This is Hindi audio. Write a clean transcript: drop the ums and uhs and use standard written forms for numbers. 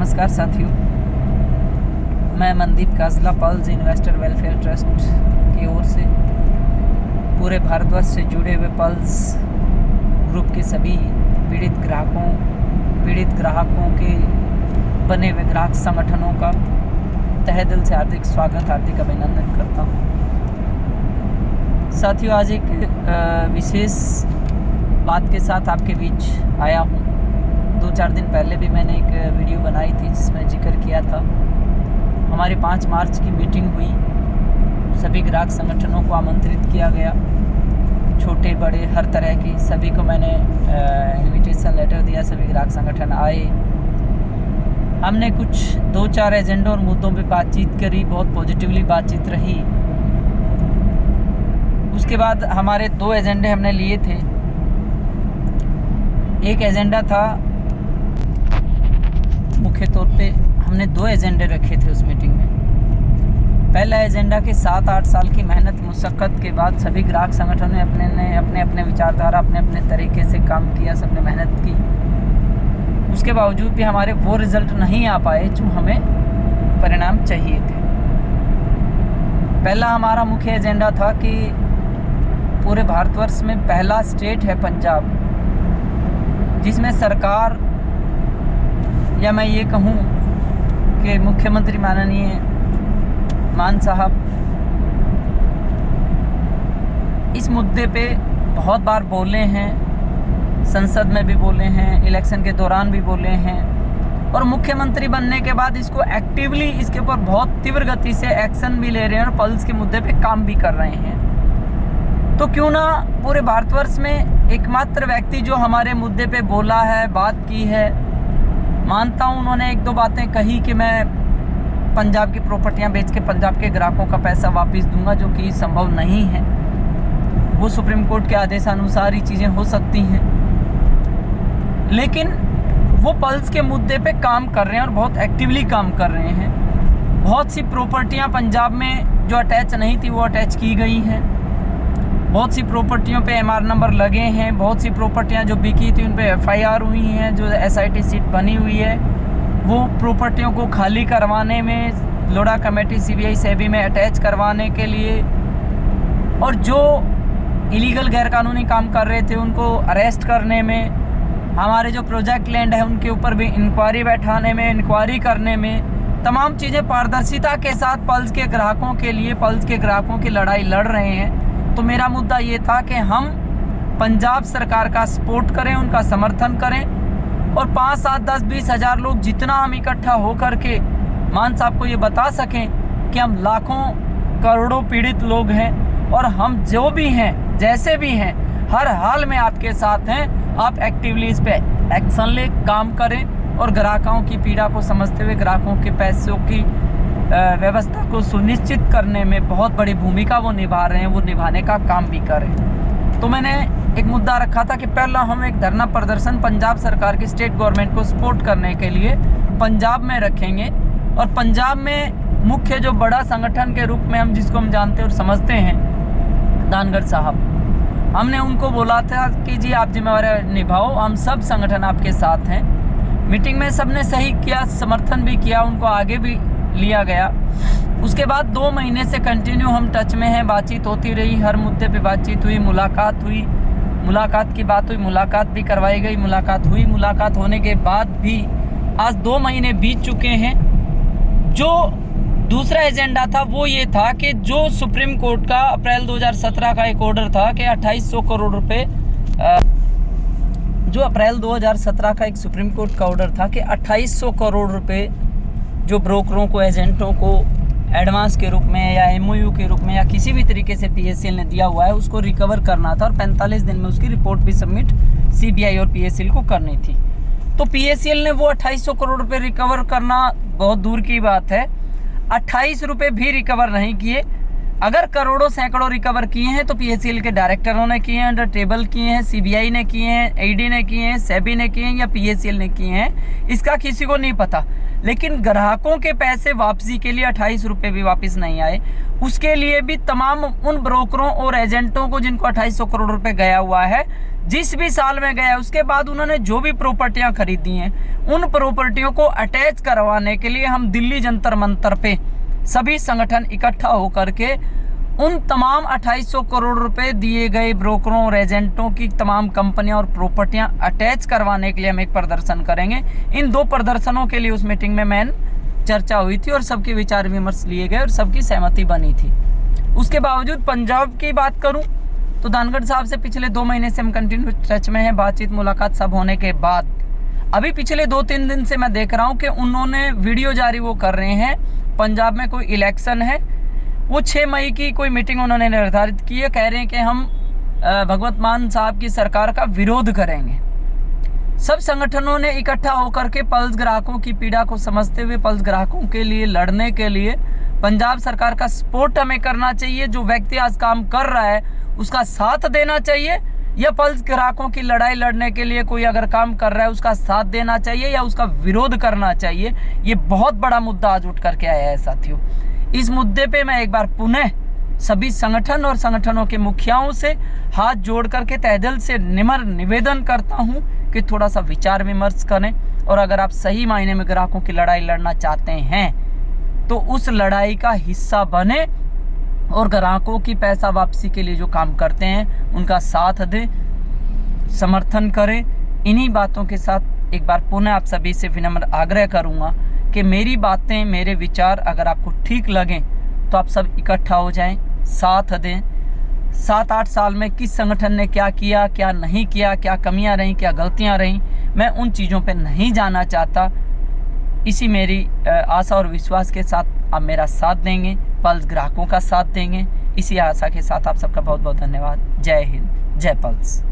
नमस्कार साथियों, मैं Mandeep Kajla pulse investor welfare trust की ओर से पूरे भारतवर्ष से जुड़े हुए पल्स ग्रुप के सभी पीड़ित ग्राहकों के बने हुए ग्राहक संगठनों का तहे दिल से हार्दिक स्वागत, हार्दिक अभिनंदन करता हूँ। साथियों, आज एक विशेष बात के साथ आपके बीच आया हूँ। 2-4 दिन पहले भी मैंने एक वीडियो बनाई थी जिसमें जिक्र किया था। हमारी 5 मार्च की मीटिंग हुई, सभी ग्राहक संगठनों को आमंत्रित किया गया, छोटे बड़े हर तरह की सभी को मैंने इनविटेशन लेटर दिया। सभी ग्राहक संगठन आए, हमने कुछ 2-4 एजेंडों और मुद्दों पे बातचीत करी, बहुत पॉजिटिवली बातचीत रही। उसके बाद हमारे 2 एजेंडे हमने लिए थे। एक एजेंडा था, मुख्य तौर पे हमने 2 एजेंडे रखे थे उस मीटिंग में। पहला एजेंडा के 7-8 साल की मेहनत मुशक्क़त के बाद सभी ग्राहक संगठनों ने अपने विचारधारा अपने तरीके से काम किया, सबने मेहनत की। उसके बावजूद भी हमारे वो रिज़ल्ट नहीं आ पाए जो हमें परिणाम चाहिए थे। पहला हमारा मुख्य एजेंडा था कि पूरे भारतवर्ष में पहला स्टेट है पंजाब, जिसमें सरकार या मैं ये कहूँ कि मुख्यमंत्री माननीय मान साहब इस मुद्दे पे बहुत बार बोले हैं, संसद में भी बोले हैं, इलेक्शन के दौरान भी बोले हैं, और मुख्यमंत्री बनने के बाद इसको एक्टिवली इसके ऊपर बहुत तीव्र गति से एक्शन भी ले रहे हैं और पल्स के मुद्दे पे काम भी कर रहे हैं। तो क्यों ना पूरे भारतवर्ष में एकमात्र व्यक्ति जो हमारे मुद्दे पे बोला है, बात की है। मानता हूँ उन्होंने 1-2 बातें कही कि मैं पंजाब की प्रॉपर्टियाँ बेच के पंजाब के ग्राहकों का पैसा वापस दूंगा, जो कि संभव नहीं है। वो सुप्रीम कोर्ट के आदेशानुसार ही चीज़ें हो सकती हैं, लेकिन वो पल्स के मुद्दे पे काम कर रहे हैं और बहुत एक्टिवली काम कर रहे हैं। बहुत सी प्रॉपर्टियाँ पंजाब में जो अटैच नहीं थी वो अटैच की गई हैं। बहुत सी प्रॉपर्टियों पे MR नंबर लगे हैं। बहुत सी प्रॉपर्टियां जो बिकी थी उन पे FIR हुई हैं। जो SIT सीट बनी हुई है वो प्रॉपर्टियों को खाली करवाने में, लोढ़ा कमेटी CBI सेबी में अटैच करवाने के लिए, और जो इलीगल गैरकानूनी काम कर रहे थे उनको अरेस्ट करने में, हमारे जो प्रोजेक्ट लैंड है उनके ऊपर भी इंक्वायरी बैठाने में, इंक्वायरी करने में, तमाम चीज़ें पारदर्शिता के साथ पल्स के ग्राहकों के लिए, पल्स के ग्राहकों की लड़ाई लड़ रहे हैं। तो मेरा मुद्दा ये था कि हम पंजाब सरकार का सपोर्ट करें, उनका समर्थन करें, और 5, 7, 10, 20 हज़ार लोग जितना हम इकट्ठा हो कर के मान साहब को ये बता सकें कि हम लाखों करोड़ों पीड़ित लोग हैं और हम जो भी हैं, जैसे भी हैं, हर हाल में आपके साथ हैं। आप एक्टिवली इस पे एक्शन ले, काम करें और ग्राहकों की पीड़ा को समझते हुए ग्राहकों के पैसों की व्यवस्था को सुनिश्चित करने में बहुत बड़ी भूमिका वो निभा रहे हैं, वो निभाने का काम भी करें। तो मैंने एक मुद्दा रखा था कि पहला हम एक धरना प्रदर्शन पंजाब सरकार की, स्टेट गवर्नमेंट को सपोर्ट करने के लिए पंजाब में रखेंगे। और पंजाब में मुख्य जो बड़ा संगठन के रूप में हम जिसको हम जानते और समझते हैं, दानगढ़ साहब, हमने उनको बोला था कि जी आप जिम्मेवारी निभाओ, हम सब संगठन आपके साथ हैं। मीटिंग में सबने सही किया, समर्थन भी किया, उनको आगे भी लिया गया। उसके बाद 2 महीने से कंटिन्यू हम टच में हैं, बातचीत होती रही, हर मुद्दे पे बातचीत हुई, मुलाकात हुई, मुलाकात की बात हुई, मुलाकात भी करवाई गई, मुलाकात हुई। मुलाकात होने के बाद भी आज 2 महीने बीत चुके हैं। जो दूसरा एजेंडा था वो ये था कि जो सुप्रीम कोर्ट का अप्रैल 2017 का एक ऑर्डर था कि 2800 करोड़ रुपये, जो अप्रैल 2017 का एक सुप्रीम कोर्ट का ऑर्डर था कि 2800 करोड़ रुपये जो ब्रोकरों को, एजेंटों को एडवांस के रूप में या MOU के रूप में या किसी भी तरीके से PSL ने दिया हुआ है, उसको रिकवर करना था और 45 दिन में उसकी रिपोर्ट भी सबमिट CBI और PSL को करनी थी। तो PSL ने वो 2800 करोड़ रुपए रिकवर करना बहुत दूर की बात है, 28 रुपये भी रिकवर नहीं किए। अगर करोड़ों सैकड़ों रिकवर किए हैं तो PSL के डायरेक्टरों ने किए हैं, अंडर टेबल किए हैं, CBI ने किए हैं, ED ने किए हैं, सेबी ने किए हैं या PSL ने किए हैं, इसका किसी को नहीं पता। लेकिन ग्राहकों के पैसे वापसी के लिए 28 रुपये भी वापस नहीं आए। उसके लिए भी तमाम उन ब्रोकरों और एजेंटों को जिनको 2800 करोड़ रुपए गया हुआ है, जिस भी साल में गया उसके बाद उन्होंने जो भी प्रॉपर्टियां खरीदी हैं उन प्रॉपर्टियों को अटैच करवाने के लिए हम दिल्ली जंतर मंतर पे सभी संगठन इकट्ठा होकर के उन तमाम 2800 करोड़ रुपए दिए गए ब्रोकरों और एजेंटों की तमाम कंपनियां और प्रॉपर्टियां अटैच करवाने के लिए हम एक प्रदर्शन करेंगे। इन 2 प्रदर्शनों के लिए उस मीटिंग में मेन चर्चा हुई थी और सबके विचार विमर्श लिए गए और सबकी सहमति बनी थी। उसके बावजूद पंजाब की बात करूं तो धनखड़ साहब से पिछले 2 महीने से हम कंटिन्यू टच में हैं, बातचीत मुलाकात सब होने के बाद अभी पिछले 2-3 दिन से मैं देख रहा हूं कि उन्होंने वीडियो जारी वो कर रहे हैं। पंजाब में कोई इलेक्शन है, वो 6 मई की कोई मीटिंग उन्होंने निर्धारित की है, कह रहे हैं कि हम भगवंत मान साहब की सरकार का विरोध करेंगे। सब संगठनों ने इकट्ठा होकर के पल्स ग्राहकों की पीड़ा को समझते हुए पल्स ग्राहकों के लिए लड़ने के लिए पंजाब सरकार का सपोर्ट हमें करना चाहिए। जो व्यक्ति आज काम कर रहा है उसका साथ देना चाहिए, या पल्स ग्राहकों की लड़ाई लड़ने के लिए कोई अगर काम कर रहा है उसका साथ देना चाहिए या उसका विरोध करना चाहिए। ये बहुत बड़ा मुद्दा आज उठ करके आया है साथियों। इस मुद्दे पे मैं एक बार पुनः सभी संगठन और संगठनों के मुखियाओं से हाथ जोड़ करके तहे दिल से निवेदन करता हूं कि थोड़ा सा विचार विमर्श करें, और अगर आप सही मायने में ग्राहकों की लड़ाई लड़ना चाहते हैं तो उस लड़ाई का हिस्सा बने और ग्राहकों की पैसा वापसी के लिए जो काम करते हैं उनका साथ दें, समर्थन करें। इन्हीं बातों के साथ एक बार पुनः आप सभी से विनम्र आग्रह करूंगा कि मेरी बातें, मेरे विचार अगर आपको ठीक लगें तो आप सब इकट्ठा हो जाएं, साथ दें। 7-8 साल में किस संगठन ने क्या किया, क्या नहीं किया, क्या कमियां रहीं, क्या गलतियां रहीं, मैं उन चीज़ों पे नहीं जाना चाहता। इसी मेरी आशा और विश्वास के साथ आप मेरा साथ देंगे, पल्स ग्राहकों का साथ देंगे। इसी आशा के साथ आप सबका बहुत बहुत धन्यवाद। जय हिंद, जय पल्स।